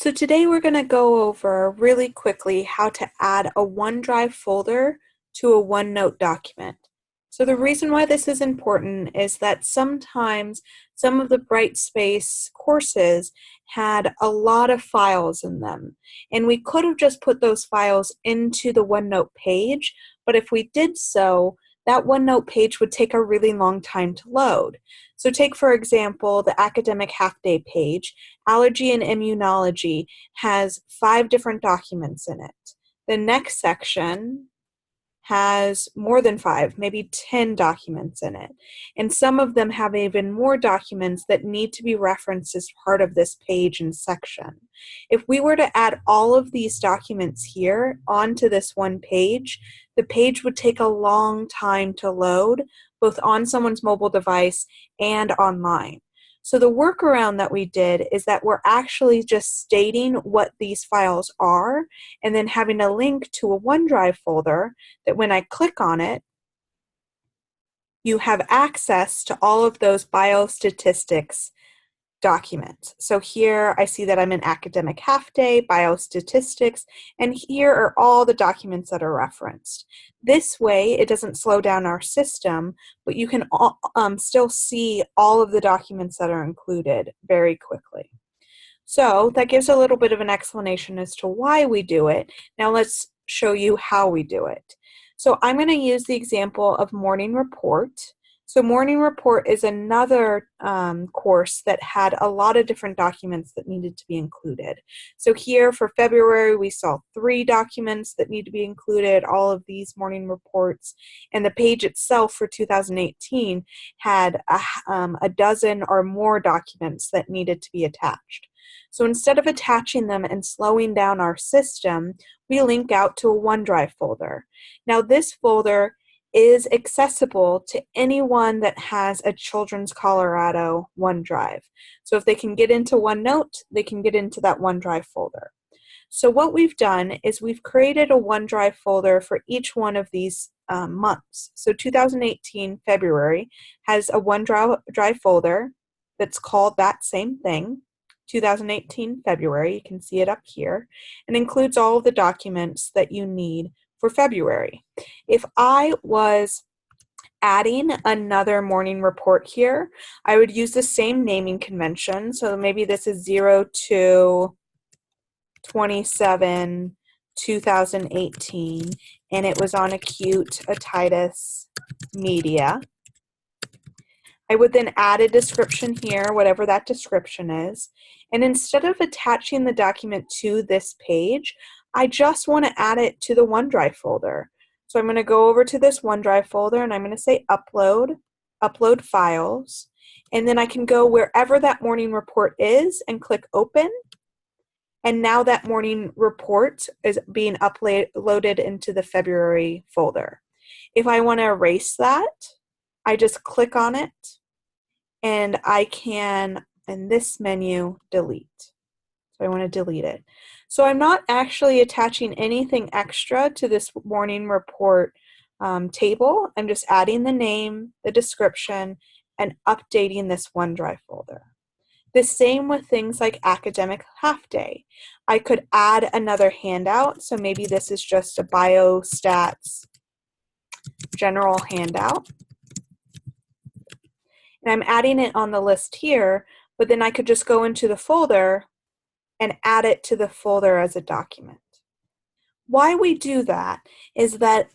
So today we're going to go over really quickly how to add a OneDrive folder to a OneNote document. So the reason why this is important is that sometimes some of the Brightspace courses had a lot of files in them, and we could have just put those files into the OneNote page, but if we did so, that OneNote page would take a really long time to load. So take, for example, the academic half-day page. Allergy and immunology has 5 different documents in it. The next section has more than 5, maybe 10 documents in it. And some of them have even more documents that need to be referenced as part of this page and section. If we were to add all of these documents here onto this one page, the page would take a long time to load, both on someone's mobile device and online. So the workaround that we did is that we're actually just stating what these files are and then having a link to a OneDrive folder that when I click on it, you have access to all of those biostatistics documents. So here I see that I'm in academic half day, biostatistics, and here are all the documents that are referenced. This way it doesn't slow down our system, but you can still see all of the documents that are included very quickly. So that gives a little bit of an explanation as to why we do it. Now let's show you how we do it. So I'm going to use the example of Morning Report. So Morning Report is another course that had a lot of different documents that needed to be included. So here for February, we saw 3 documents that need to be included, all of these morning reports. And the page itself for 2018 had a dozen or more documents that needed to be attached. So instead of attaching them and slowing down our system, we link out to a OneDrive folder. Now this folder is accessible to anyone that has a Children's Colorado OneDrive. So if they can get into OneNote, they can get into that OneDrive folder. So what we've done is we've created a OneDrive folder for each one of these months. So 2018 February has a OneDrive folder that's called that same thing, 2018 February, you can see it up here, and includes all of the documents that you need for February. If I was adding another morning report here, I would use the same naming convention. So maybe this is 02/27/2018, and it was on acute otitis media. I would then add a description here, whatever that description is. And instead of attaching the document to this page, I just want to add it to the OneDrive folder. So I'm going to go over to this OneDrive folder and I'm going to say upload, upload files, and then I can go wherever that morning report is and click open. And now that morning report is being uploaded into the February folder. If I want to erase that, I just click on it and I can, in this menu, delete. So I want to delete it. So I'm not actually attaching anything extra to this morning report table. I'm just adding the name, the description, and updating this OneDrive folder. The same with things like academic half day. I could add another handout. So maybe this is just a biostats general handout. And I'm adding it on the list here, but then I could just go into the folder and add it to the folder as a document. Why we do that is that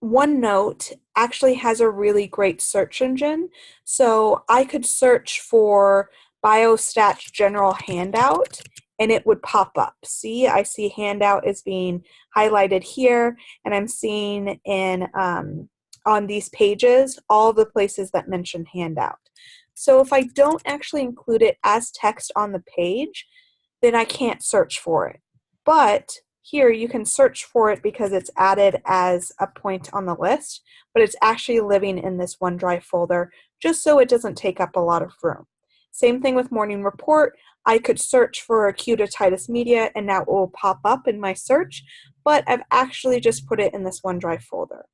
OneNote actually has a really great search engine. So I could search for biostats general handout and it would pop up. See, I see handout is being highlighted here, and I'm seeing in on these pages all the places that mention handout. So if I don't actually include it as text on the page, then I can't search for it. But here you can search for it because it's added as a point on the list, but it's actually living in this OneDrive folder just so it doesn't take up a lot of room. Same thing with morning report. I could search for acute otitis media and now it will pop up in my search, but I've actually just put it in this OneDrive folder.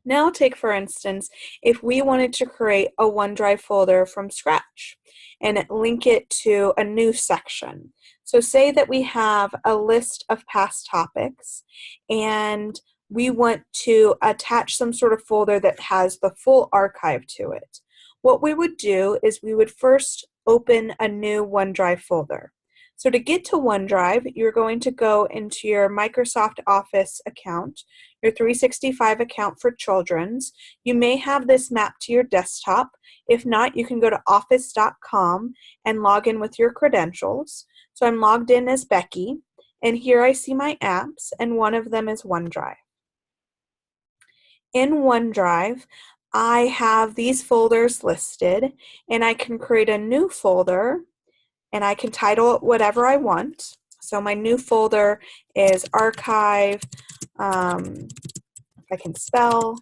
Now take, for instance, if we wanted to create a OneDrive folder from scratch and link it to a new section. So say that we have a list of past topics and we want to attach some sort of folder that has the full archive to it. What we would do is we would first open a new OneDrive folder. So to get to OneDrive, you're going to go into your Microsoft Office account, your 365 account for Children's. You may have this mapped to your desktop. If not, you can go to office.com and log in with your credentials. So I'm logged in as Becky, and here I see my apps, and one of them is OneDrive. In OneDrive, I have these folders listed, and I can create a new folder, and I can title it whatever I want. So my new folder is Archive, if I can spell,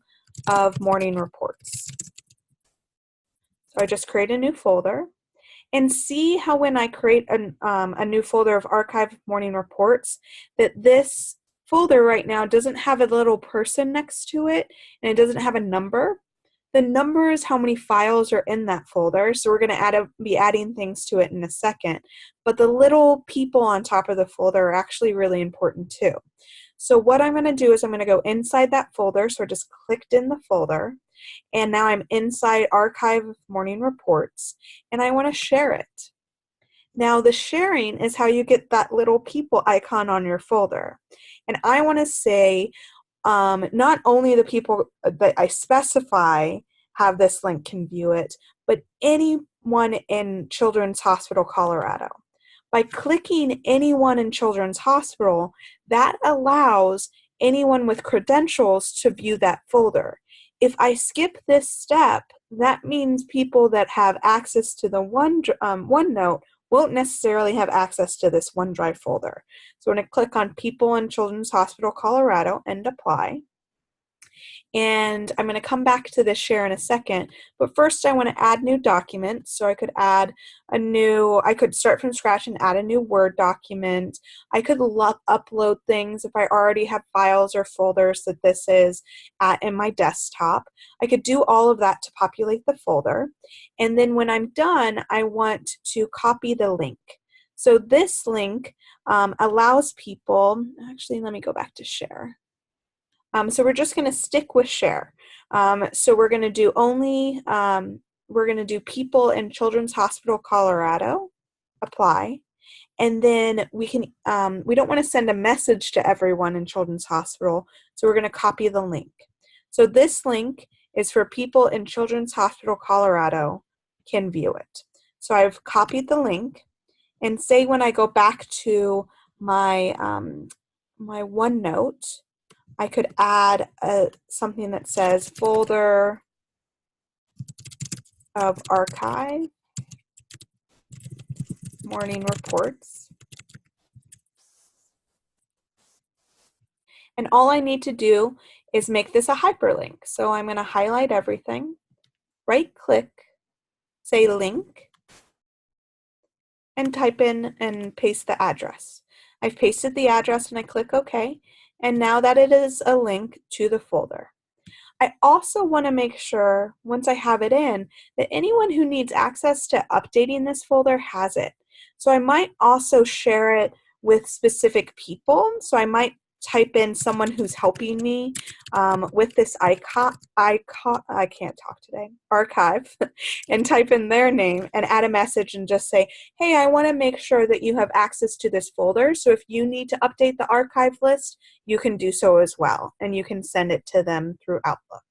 of Morning Reports. So I just create a new folder. And see how when I create a new folder of Archive Morning Reports, that this folder right now doesn't have a little person next to it, and it doesn't have a number. The number is how many files are in that folder, so we're going to be adding things to it in a second. But the little people on top of the folder are actually really important too. So what I'm going to do is I'm going to go inside that folder, so I just clicked in the folder. And now I'm inside Archive of Morning Reports, and I want to share it. Now the sharing is how you get that little people icon on your folder. And I want to say not only the people that I specify have this link can view it, but anyone in Children's Hospital Colorado. By clicking anyone in Children's Hospital, that allows anyone with credentials to view that folder. If I skip this step, that means people that have access to the OneNote won't necessarily have access to this OneDrive folder. So I'm going to click on People in Children's Hospital Colorado and apply. And I'm going to come back to this share in a second, but first I want to add new documents. So I could I could start from scratch and add a new Word document. I could upload things if I already have files or folders that this is in my desktop. I could do all of that to populate the folder. And then when I'm done, I want to copy the link. So this link allows people, actually let me go back to share. So we're just going to stick with share. So we're going to do people in Children's Hospital Colorado, apply, and then we don't want to send a message to everyone in Children's Hospital, so we're going to copy the link. So this link is for people in Children's Hospital Colorado can view it. So I've copied the link, and say when I go back to my my OneNote, I could add something that says folder of Archive Morning Reports. And all I need to do is make this a hyperlink. So I'm going to highlight everything, right click, say link, and type in and paste the address. I've pasted the address and I click OK. And now that it is a link to the folder. I also want to make sure, once I have it in, that anyone who needs access to updating this folder has it. So I might also share it with specific people. So I might type in someone who's helping me with this I can't talk today, archive, and type in their name and add a message and just say, hey, I want to make sure that you have access to this folder. So if you need to update the archive list, you can do so as well, and you can send it to them through Outlook.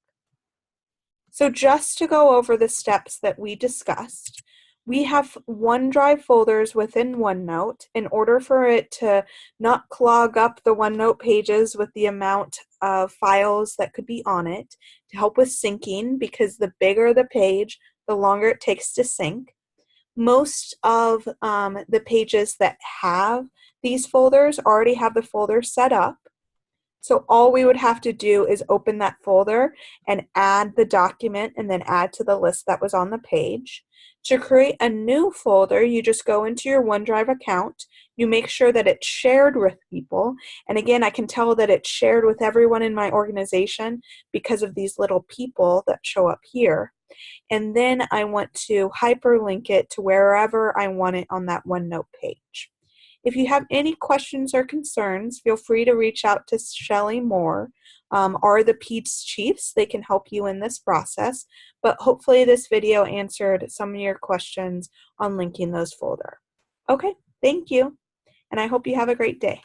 So just to go over the steps that we discussed, we have OneDrive folders within OneNote. In order for it to not clog up the OneNote pages with the amount of files that could be on it, to help with syncing, because the bigger the page, the longer it takes to sync. Most of the pages that have these folders already have the folder set up. So all we would have to do is open that folder and add the document and then add to the list that was on the page. To create a new folder, you just go into your OneDrive account, you make sure that it's shared with people, and again, I can tell that it's shared with everyone in my organization because of these little people that show up here. And then I want to hyperlink it to wherever I want it on that OneNote page. If you have any questions or concerns, feel free to reach out to Shelly Moore or the PEDS Chiefs. They can help you in this process, but hopefully this video answered some of your questions on linking those folder. Okay, thank you, and I hope you have a great day.